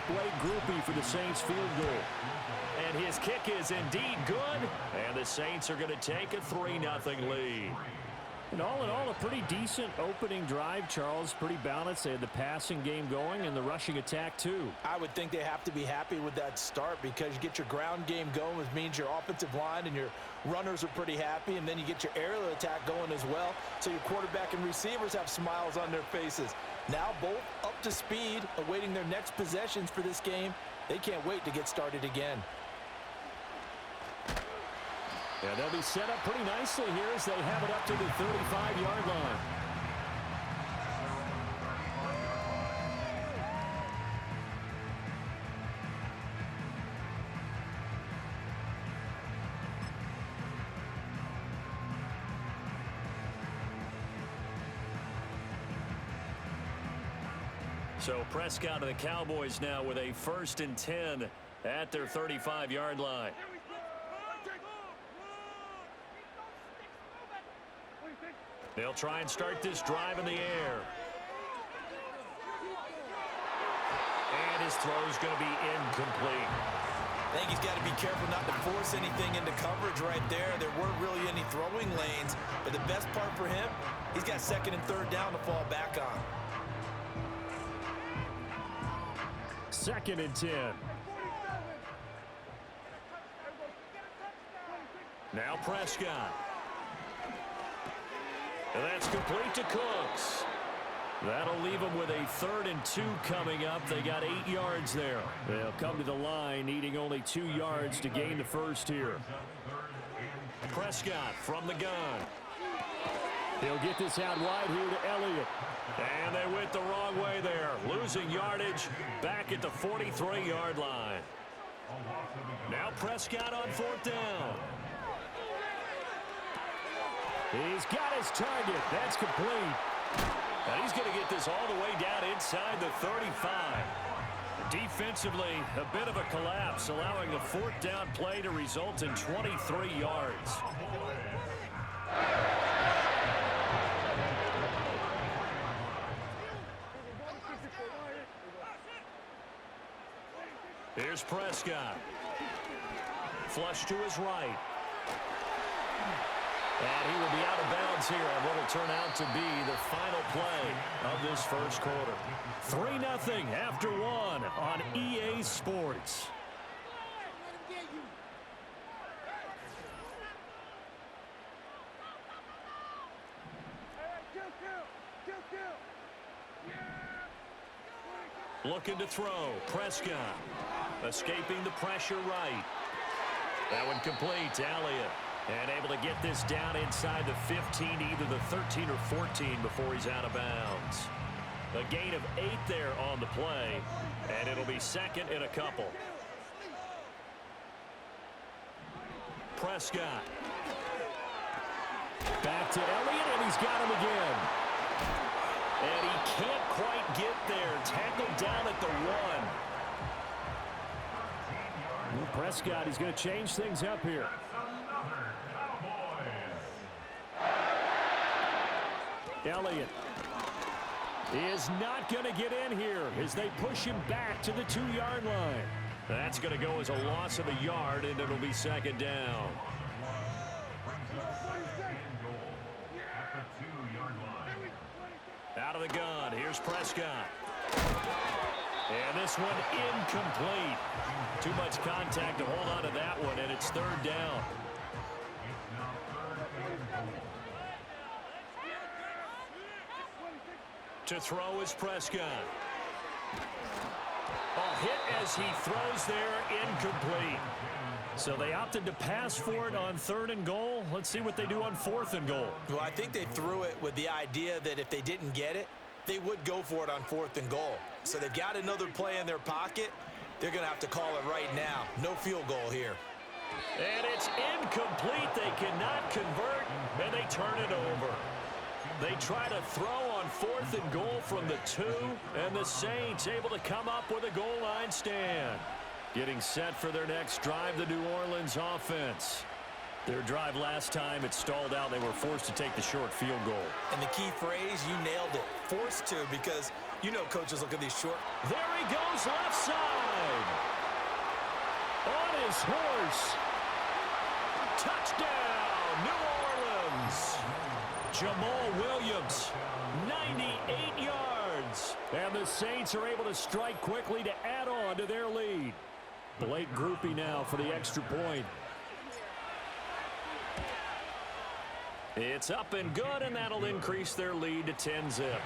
display groupie for the Saints field goal. And his kick is indeed good. And the Saints are going to take a 3-0 lead. And all in all, a pretty decent opening drive, Charles. Pretty balanced. They had the passing game going and the rushing attack, too. I would think they have to be happy with that start because you get your ground game going, which means your offensive line and your runners are pretty happy, and then you get your aerial attack going as well, so your quarterback and receivers have smiles on their faces. Now both up to speed, awaiting their next possessions for this game. They can't wait to get started again. Yeah, they'll be set up pretty nicely here as they have it up to the 35-yard line. So Prescott and the Cowboys now with a 1st and 10 at their 35-yard line. They'll try and start this drive in the air. And his throw is going to be incomplete. I think he's got to be careful not to force anything into coverage right there. There weren't really any throwing lanes, but the best part for him, he's got 2nd and 3rd down to fall back on. 2nd and 10. Now Prescott. And that's complete to Cooks. That'll leave them with a 3rd and 2 coming up. They got 8 yards there. They'll come to the line needing only 2 yards to gain the first here. Prescott from the gun. He'll get this out wide here to Elliott. And they went the wrong way there. Losing yardage back at the 43-yard line. Now Prescott on 4th down. He's got his target. That's complete. And he's going to get this all the way down inside the 35. Defensively, a bit of a collapse, allowing the 4th down play to result in 23 yards. Here's Prescott. Flush to his right. And he will be out of bounds here on what will turn out to be the final play of this first quarter. 3-0 after 1 on EA Sports. Looking to throw. Prescott escaping the pressure right. That one complete to Elliott. And able to get this down inside the 15, either the 13 or 14 before he's out of bounds. A gain of 8 there on the play, and it'll be 2nd and a couple. Prescott. Back to Elliott, and he's got him again. And he can't quite get there. Tackled down at the 1. Well, Prescott, he's going to change things up here. Elliott is not going to get in here as they push him back to the 2-yard line. That's going to go as a loss of a yard, and it'll be 2nd down. Out of the gun, here's Prescott. And this one incomplete. Too much contact to hold on to that one, and it's 3rd down. To throw is Prescott. A hit as he throws there, incomplete. So they opted to pass for it on 3rd and goal. Let's see what they do on 4th and goal. Well, I think they threw it with the idea that if they didn't get it, they would go for it on 4th and goal. So they've got another play in their pocket. They're going to have to call it right now. No field goal here. And it's incomplete. They cannot convert, and they turn it over. They try to throw on 4th and goal from the 2, and the Saints able to come up with a goal line stand. Getting set for their next drive, the New Orleans offense. Their drive last time, it stalled out. They were forced to take the short field goal. And the key phrase, you nailed it. Forced to, because you know coaches look at these short. There he goes left side. horse. Touchdown, New Orleans. Jamal Williams, 98 yards. And the Saints are able to strike quickly to add on to their lead. Blake Groupie now for the extra point. It's up and good, and that'll increase their lead to 10-zip.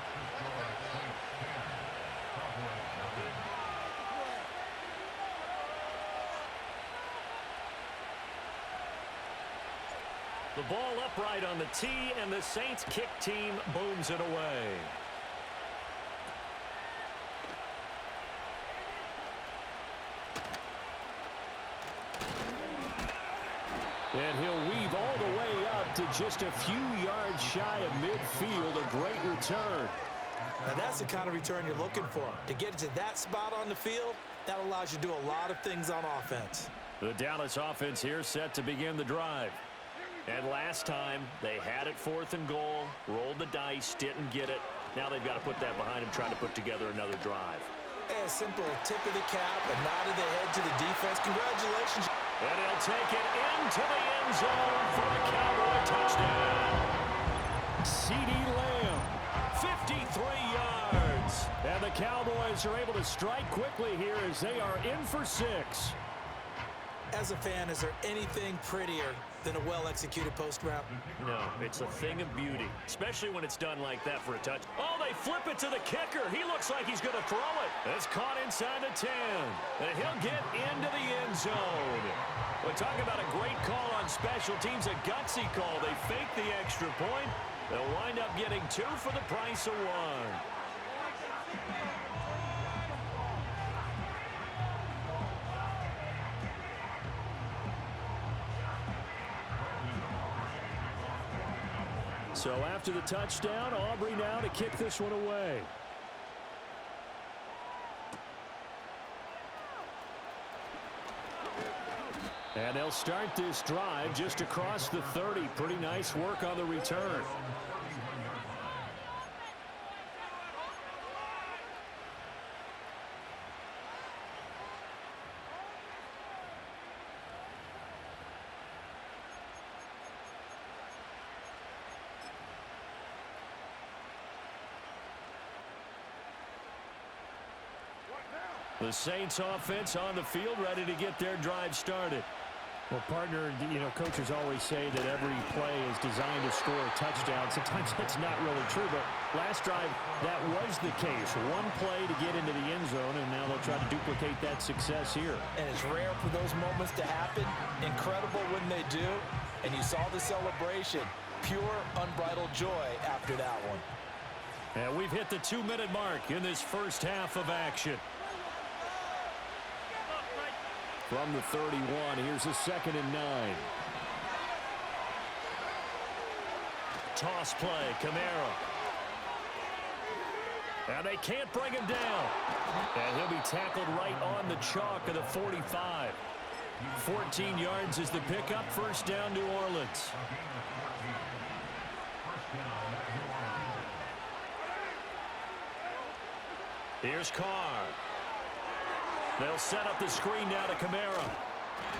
The ball upright on the tee, and the Saints kick team booms it away. And he'll weave all the way up to just a few yards shy of midfield. A great return. Now that's the kind of return you're looking for. To get to that spot on the field, that allows you to do a lot of things on offense. The Dallas offense here set to begin the drive. And last time, they had it 4th and goal, rolled the dice, didn't get it. Now they've got to put that behind them, trying to put together another drive. A simple tip of the cap, a nod of the head to the defense. Congratulations. And he'll take it into the end zone for a Cowboy touchdown. C.D. Lamb, 53 yards. And the Cowboys are able to strike quickly here as they are in for 6. As a fan, is there anything prettier than a well-executed post route? No, it's a thing of beauty, especially when it's done like that for a touch. Oh, they flip it to the kicker. He looks like he's going to throw it. It's caught inside the 10. And he'll get into the end zone. We're talking about a great call on special teams, a gutsy call. They fake the extra point. They'll wind up getting 2 for the price of 1. So after the touchdown, Aubrey now to kick this one away. And they'll start this drive just across the 30. Pretty nice work on the return. The Saints offense on the field, ready to get their drive started. Well, partner, coaches always say that every play is designed to score a touchdown. Sometimes that's not really true, but last drive, that was the case. One play to get into the end zone, and now they'll try to duplicate that success here. And it's rare for those moments to happen. Incredible when they do. And you saw the celebration. Pure, unbridled joy after that one. And we've hit the 2-minute mark in this first half of action. From the 31, here's a 2nd and 9. Toss play, Kamara. And they can't bring him down. And he'll be tackled right on the chalk of the 45. 14 yards is the pickup. First down, New Orleans. Here's Carr. They'll set up the screen now to Kamara.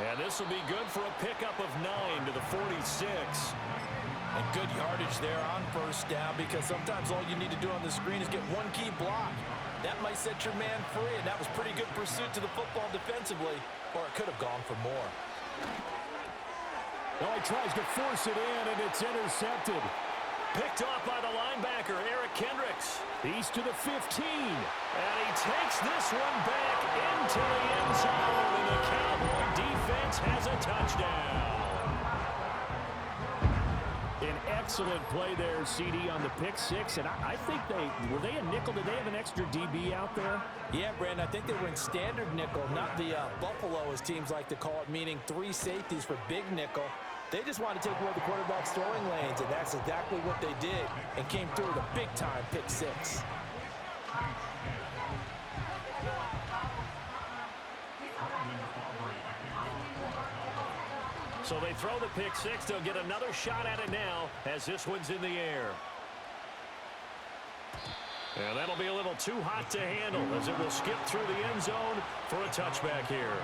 And this will be good for a pickup of 9 to the 46. And good yardage there on first down, because sometimes all you need to do on the screen is get one key block. That might set your man free, and that was pretty good pursuit to the football defensively, or it could have gone for more. Oh, he tries to force it in, and it's intercepted. Picked off by the linebacker, Eric Kendricks. He's to the 15. And he takes this one back into the end zone. And the Cowboy defense has a touchdown. An excellent play there, CD, on the pick 6. And I think were they a nickel? Did they have an extra DB out there? Yeah, Brandon, I think they were in standard nickel, not the Buffalo, as teams like to call it, meaning 3 safeties for big nickel. They just wanted to take away the quarterback's throwing lanes, and that's exactly what they did, and came through with a big-time pick 6. So they throw the pick 6. They'll get another shot at it now as this one's in the air. And that'll be a little too hot to handle as it will skip through the end zone for a touchback here.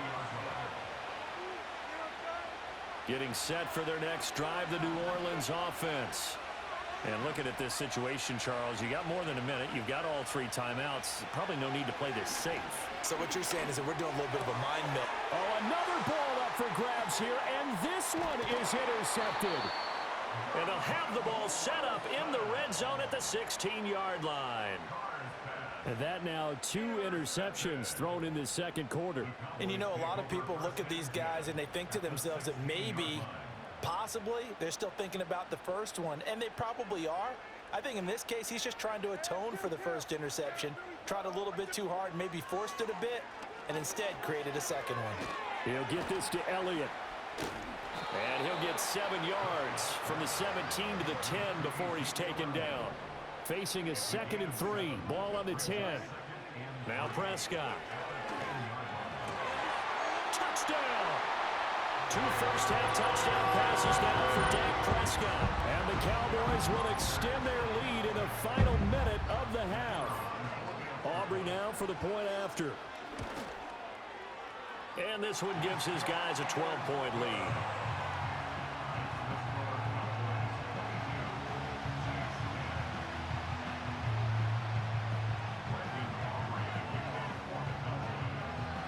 Getting set for their next drive, the New Orleans offense. And looking at this situation, Charles, you got more than a minute. You've got all 3 timeouts. Probably no need to play this safe. So what you're saying is that we're doing a little bit of a mind meld. Oh, another ball up for grabs here, and this one is intercepted. And they'll have the ball set up in the red zone at the 16-yard line. And that now 2 interceptions thrown in the second quarter. And you know, a lot of people look at these guys and they think to themselves that maybe, possibly, they're still thinking about the first one, and they probably are. I think in this case, he's just trying to atone for the first interception, tried a little bit too hard, maybe forced it a bit, and instead created a second one. He'll get this to Elliott. And he'll get 7 yards from the 17 to the 10 before he's taken down. Facing a 2nd and 3. Ball on the 10. Now Prescott. Touchdown! 2 first-half touchdown passes now for Dak Prescott. And the Cowboys will extend their lead in the final minute of the half. Aubrey now for the point after. And this one gives his guys a 12-point lead.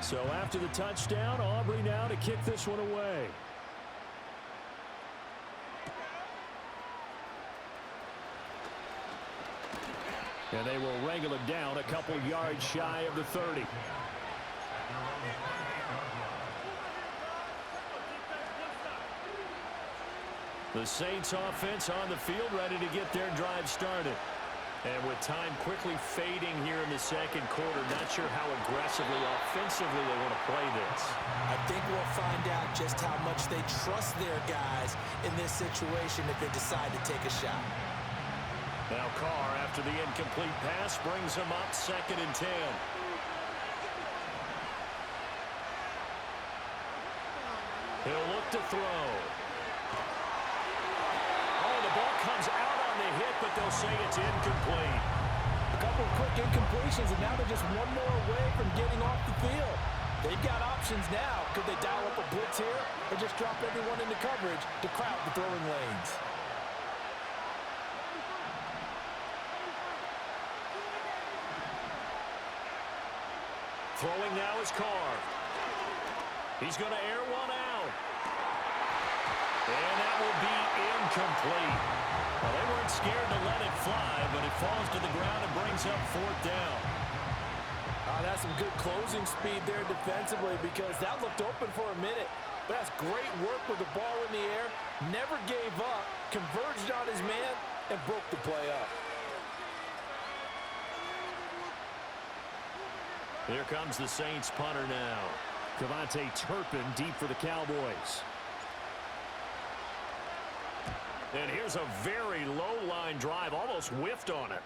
So after the touchdown, Aubrey now to kick this one away. And they will wrangle it down a couple yards shy of the 30. The Saints offense on the field ready to get their drive started. And with time quickly fading here in the second quarter, not sure how aggressively, offensively they want to play this. I think we'll find out just how much they trust their guys in this situation if they decide to take a shot. Now Carr, after the incomplete pass, brings him up 2nd and 10. He'll look to throw. Oh, the ball comes out on the hit, but they'll say it's incomplete. A couple of quick incompletions, and now they're just one more away from getting off the field. They've got options now. Could they dial up a blitz here or just drop everyone into coverage to crowd the throwing lanes? Throwing now is Carr. He's going to air one out. And that will be incomplete. Well, they weren't scared to let it fly, but it falls to the ground and brings up 4th down. That's some good closing speed there defensively because that looked open for a minute. But that's great work with the ball in the air. Never gave up, converged on his man, and broke the play up. Here comes the Saints punter now. Devontae Turpin deep for the Cowboys. And here's a very low-line drive, almost whiffed on it.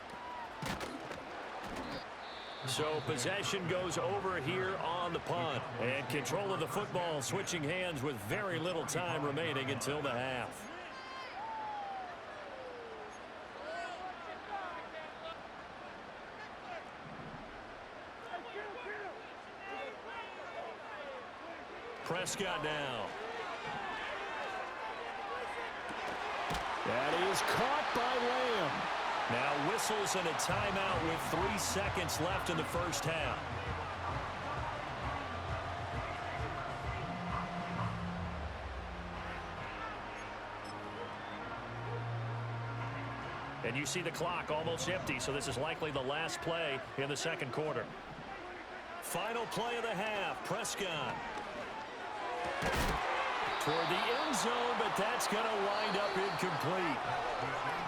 So possession goes over here on the punt. And control of the football switching hands with very little time remaining until the half. Prescott now. That is caught by Lamb. Now whistles and a timeout with 3 seconds left in the first half. And you see the clock almost empty, so this is likely the last play in the second quarter. Final play of the half, Prescott. Toward the end zone, but that's going to wind up incomplete.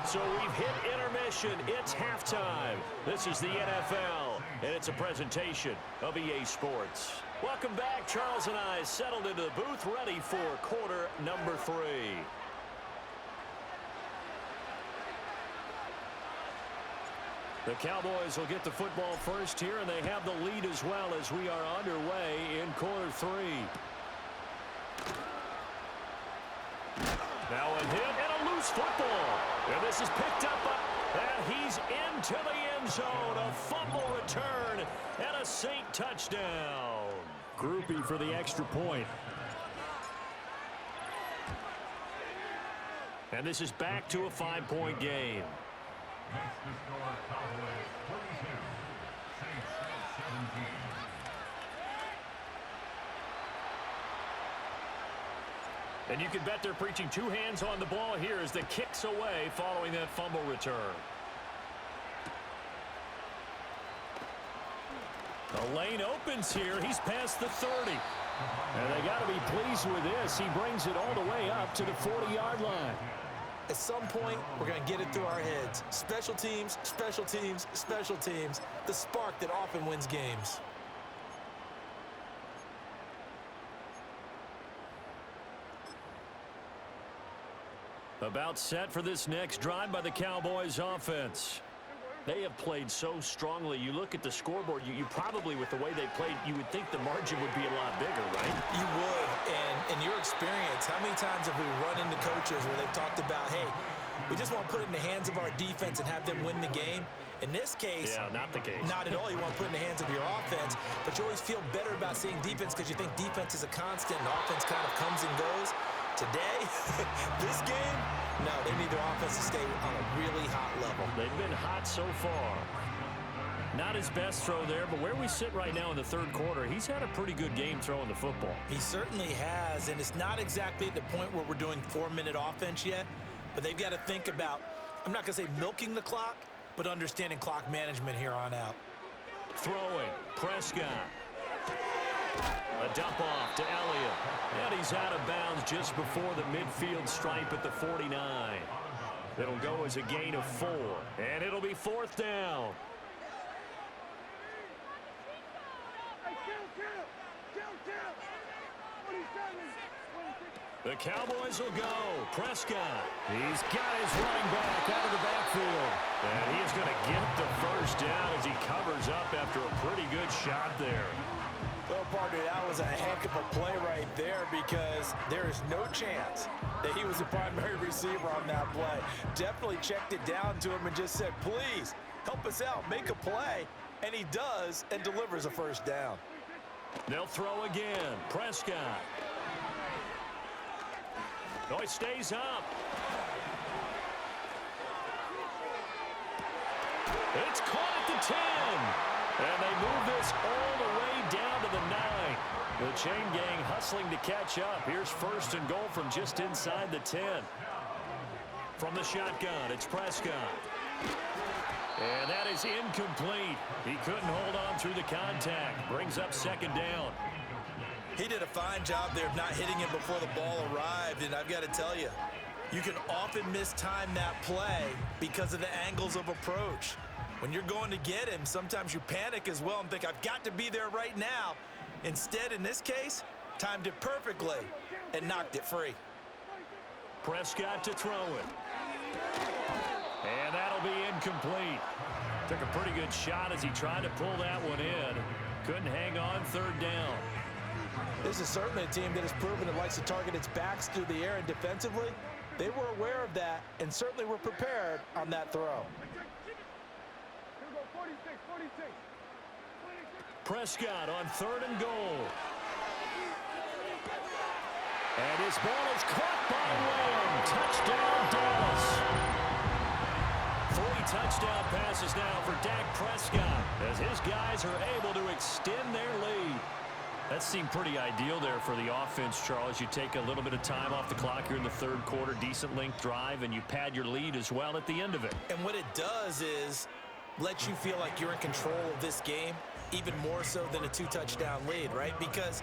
So we've hit intermission. It's halftime. This is the NFL, and it's a presentation of EA Sports. Welcome back. Charles and I settled into the booth, ready for quarter number 3. The Cowboys will get the football first here, and they have the lead as well as we are underway in quarter 3. Now a hit and a loose football. And this is picked up, and he's into the end zone. A fumble return and a Saint touchdown. Groupie for the extra point. And this is back to a 5-point game. And you can bet they're preaching two hands on the ball here as the kick's away following that fumble return. The lane opens here. He's past the 30. And they got to be pleased with this. He brings it all the way up to the 40-yard line. At some point, we're going to get it through our heads. Special teams, special teams, special teams. The spark that often wins games. About set for this next drive by the Cowboys offense. They have played so strongly. You look at the scoreboard, you probably, with the way they played, you would think the margin would be a lot bigger, right? You would. And in your experience, how many times have we run into coaches where they've talked about, hey, we just want to put it in the hands of our defense and have them win the game? In this case, yeah, not the case. Not at all. You want to put it in the hands of your offense, but you always feel better about seeing defense because you think defense is a constant and offense kind of comes and goes. Today, this game, no, they need their offense to stay on a really hot level. They've been hot so far. Not his best throw there, but where we sit right now in the third quarter, he's had a pretty good game throwing the football. He certainly has, and it's not exactly at the point where we're doing 4-minute offense yet, but they've got to think about, I'm not going to say milking the clock, but understanding clock management here on out. Throwing, Prescott. A dump off to Elliott. And he's out of bounds just before the midfield stripe at the 49. It'll go as a gain of 4. And it'll be fourth down. The Cowboys will go. Prescott. He's got his running back out of the backfield. And he is going to get the first down as he covers up after a pretty good shot there. Well, partner, that was a heck of a play right there because there is no chance that he was the primary receiver on that play. Definitely checked it down to him and just said, please, help us out, make a play. And he does and delivers a first down. They'll throw again. Prescott. Oh, he stays up. It's caught at the 10. And they move this all the way down to the 9. The chain gang hustling to catch up. Here's first and goal from just inside the 10. From the shotgun, it's Prescott. And that is incomplete. He couldn't hold on through the contact. Brings up second down. He did a fine job there of not hitting him before the ball arrived, and I've got to tell you, you can often mistime that play because of the angles of approach. When you're going to get him, sometimes you panic as well and think, I've got to be there right now. Instead, in this case, timed it perfectly and knocked it free. Prescott to throw it. And that'll be incomplete. Took a pretty good shot as he tried to pull that one in. Couldn't hang on third down. This is certainly a team that has proven it likes to target its backs through the air, and defensively, they were aware of that and certainly were prepared on that throw. Prescott on third and goal. And his ball is caught by Lamb. Touchdown, Dallas. 3 touchdown passes now for Dak Prescott as his guys are able to extend their lead. That seemed pretty ideal there for the offense, Charles. You take a little bit of time off the clock here in the third quarter, decent length drive, and you pad your lead as well at the end of it. And what it does is let you feel like you're in control of this game, even more so than a 2-touchdown lead, right? Because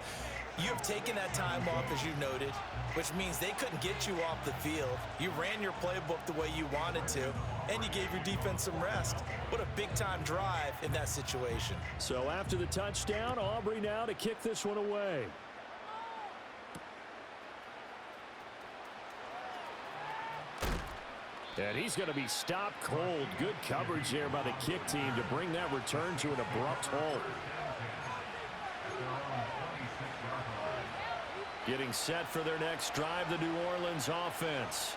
you have taken that time off, as you noted, which means they couldn't get you off the field. You ran your playbook the way you wanted to, and you gave your defense some rest. What a big-time drive in that situation. So after the touchdown, Aubrey now to kick this one away. And he's going to be stopped cold. Good coverage there by the kick team to bring that return to an abrupt halt. Getting set for their next drive, the New Orleans offense.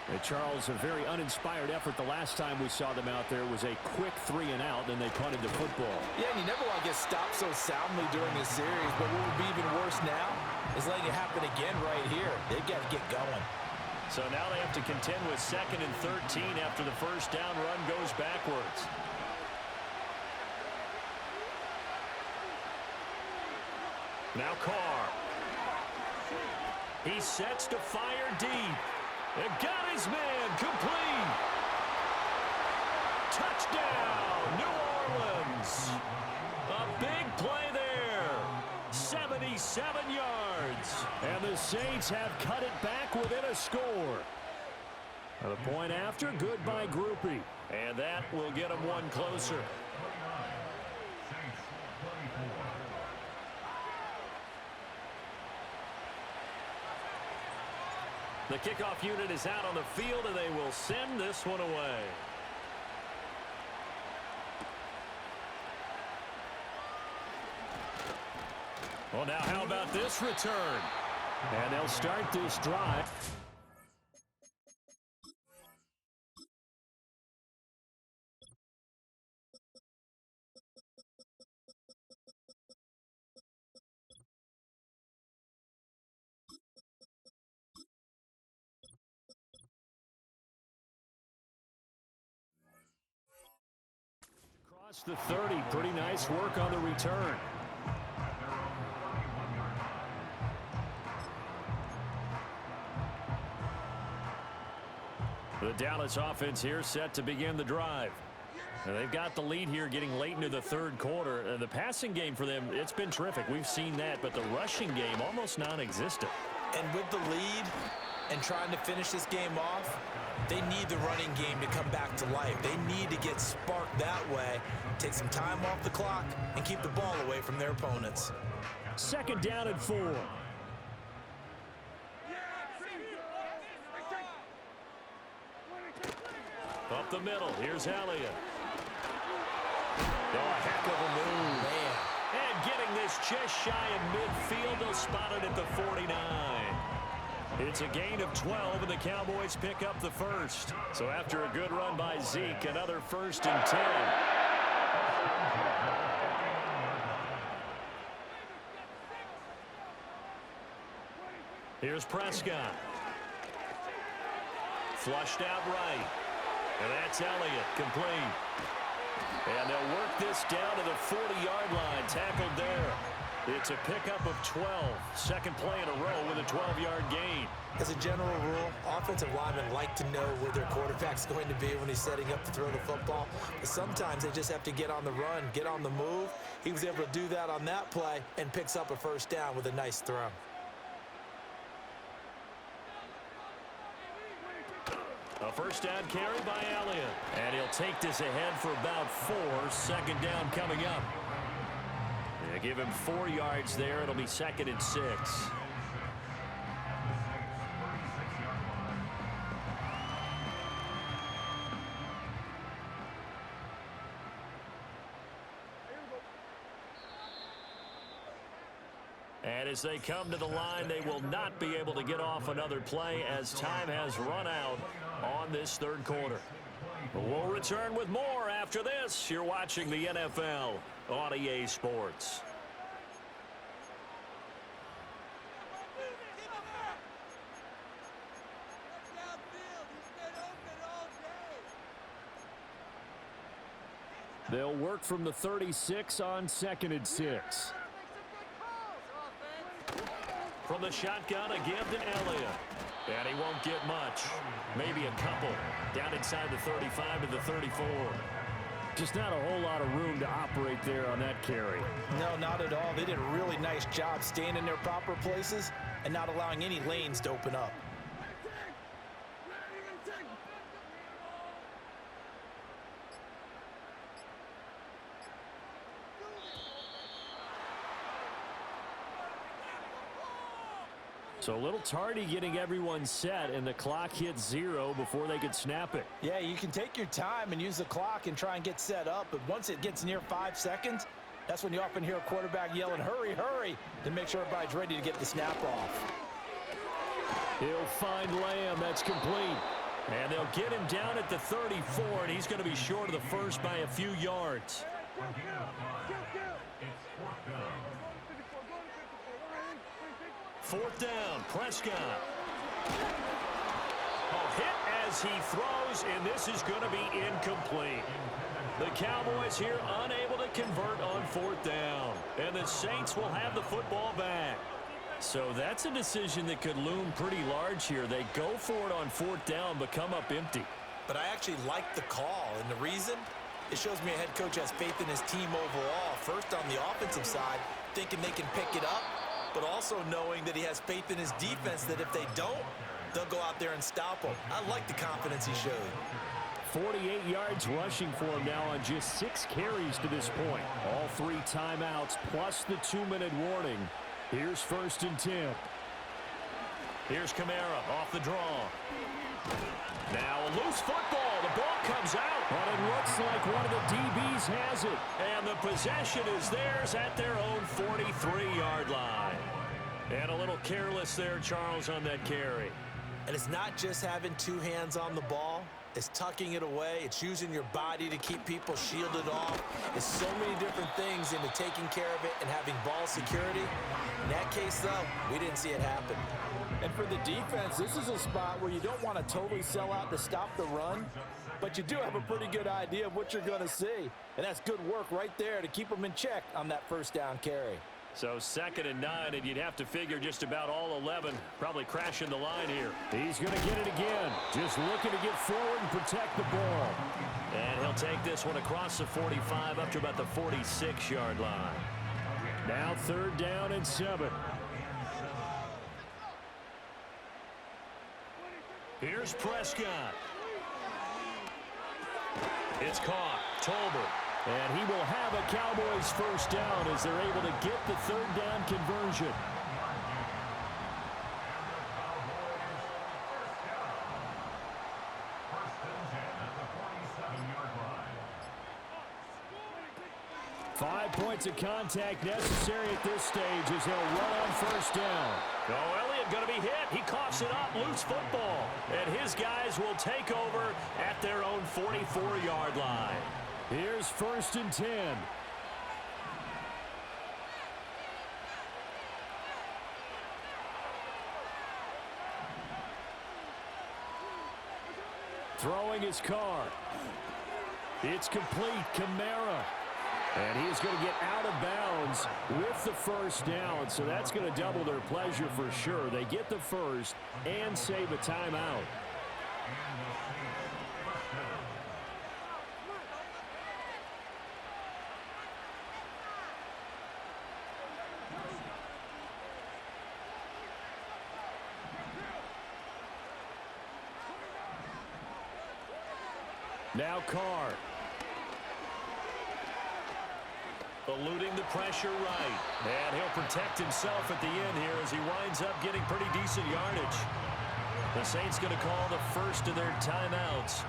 And Charles, a very uninspired effort the last time we saw them out there was a quick 3-and-out, and they punted the football. Yeah, and you never want to get stopped so soundly during this series, but what would be even worse now is letting it happen again right here. They've got to get going. So now they have to contend with 2nd and 13 after the first down run goes backwards. Now Carr. He sets to fire deep. And got his man complete. Touchdown, New Orleans. A big play there. 77 yards. And the Saints have cut it back within a score. The point after, good by Groupie. And that will get them one closer. The kickoff unit is out on the field, and they will send this one away. Well, now how about this return? And they'll start this drive. Across the 30, pretty nice work on the return. The Dallas offense here set to begin the drive. Now they've got the lead here getting late into the third quarter. The passing game for them, it's been terrific. We've seen that, but the rushing game almost non-existent. And with the lead and trying to finish this game off, they need the running game to come back to life. They need to get sparked that way, take some time off the clock, and keep the ball away from their opponents. 2nd down and 4. Up the middle, here's Elliott. Oh, a heck of a move. Man. And getting this just shy of midfield, they'll spot it at the 49. It's a gain of 12, and the Cowboys pick up the first. So after a good run by Zeke, another 1st and 10. Here's Prescott. Flushed out right. And that's Elliott, complete. And they'll work this down to the 40-yard line, tackled there. It's a pickup of 12. Second play in a row with a 12-yard gain. As a general rule, offensive linemen like to know where their quarterback's going to be when he's setting up to throw the football. But sometimes they just have to get on the run, get on the move. He was able to do that on that play and picks up a 1st down with a nice throw. A 1st down carry by Elliott. And he'll take this ahead for about 4. 2nd down coming up. They give him 4 yards there. It'll be 2nd and 6. And as they come to the line, they will not be able to get off another play as time has run out on this third quarter. We'll return with more after this. You're watching the NFL on EA Sports. They'll work from the 36 on 2nd and 6. From the shotgun, a give to Elliott. And he won't get much. Maybe a couple. Down inside the 35 to the 34. Just not a whole lot of room to operate there on that carry. No, not at all. They did a really nice job staying in their proper places and not allowing any lanes to open up. So a little tardy getting everyone set, and the clock hits 0 before they could snap it. Yeah, you can take your time and use the clock and try and get set up, but once it gets near 5 seconds, that's when you often hear a quarterback yelling, hurry, hurry, to make sure everybody's ready to get the snap off. He'll find Lamb. That's complete. And they'll get him down at the 34, and he's going to be short of the first by a few yards. Fourth down, Prescott. Oh, hit as he throws, and this is going to be incomplete. The Cowboys here unable to convert on 4th down. And the Saints will have the football back. So that's a decision that could loom pretty large here. They go for it on 4th down, but come up empty. But I actually like the call, and the reason? It shows me a head coach has faith in his team overall. First on the offensive side, thinking they can pick it up, but also knowing that he has faith in his defense that if they don't, they'll go out there and stop them. I like the confidence he showed. 48 yards rushing for him now on just 6 carries to this point. All 3 timeouts plus the 2-minute warning. Here's 1st and 10. Here's Kamara off the draw. Now a loose football. The ball comes out. But it looks like one of the DBs has it. And the possession is theirs at their own 43-yard line. And a little careless there, Charles, on that carry. And it's not just having 2 hands on the ball. It's tucking it away. It's using your body to keep people shielded off. It's so many different things into taking care of it and having ball security. In that case, though, we didn't see it happen. And for the defense, this is a spot where you don't want to totally sell out to stop the run, but you do have a pretty good idea of what you're going to see. And that's good work right there to keep them in check on that 1st down carry. So 2nd and 9, and you'd have to figure just about all 11 probably crashing the line here. He's going to get it again. Just looking to get forward and protect the ball. And he'll take this one across the 45 up to about the 46-yard line. Now 3rd down and 7. Here's Prescott. It's caught. Tolbert. And he will have a Cowboys 1st down as they're able to get the 3rd down conversion. Five points of contact necessary at this stage as he'll run on 1st down. Oh, Elliott going to be hit. He coughs it up. Loose football. And his guys will take over at their own 44-yard line. Here's 1st and 10. Throwing his car. It's complete. Kamara. And he is going to get out of bounds with the 1st down. So that's going to double their pleasure for sure. They get the 1st and save a timeout. Now Carr. Eluding the pressure right. And he'll protect himself at the end here as he winds up getting pretty decent yardage. The Saints going to call the 1st of their timeouts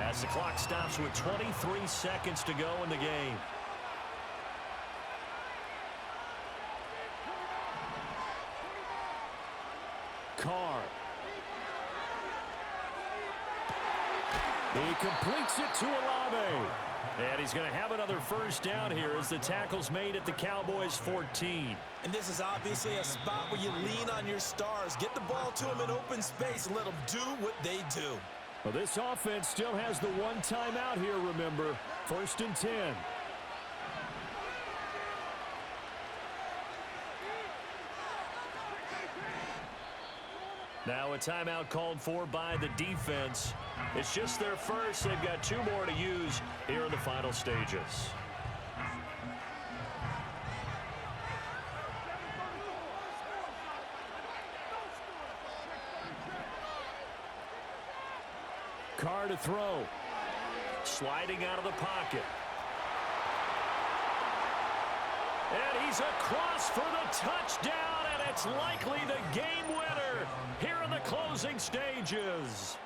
as the clock stops with 23 seconds to go in the game. Carr. He completes it to Olave. And he's going to have another 1st down here as the tackle's made at the Cowboys 14. And this is obviously a spot where you lean on your stars. Get the ball to them in open space and let them do what they do. Well, this offense still has the 1 timeout here, remember. 1st and 10. Now a timeout called for by the defense. It's just their 1st. They've got 2 more to use here in the final stages. Carr to throw. Sliding out of the pocket. And he's across for the touchdown, and it's likely the game winner here in the closing stages.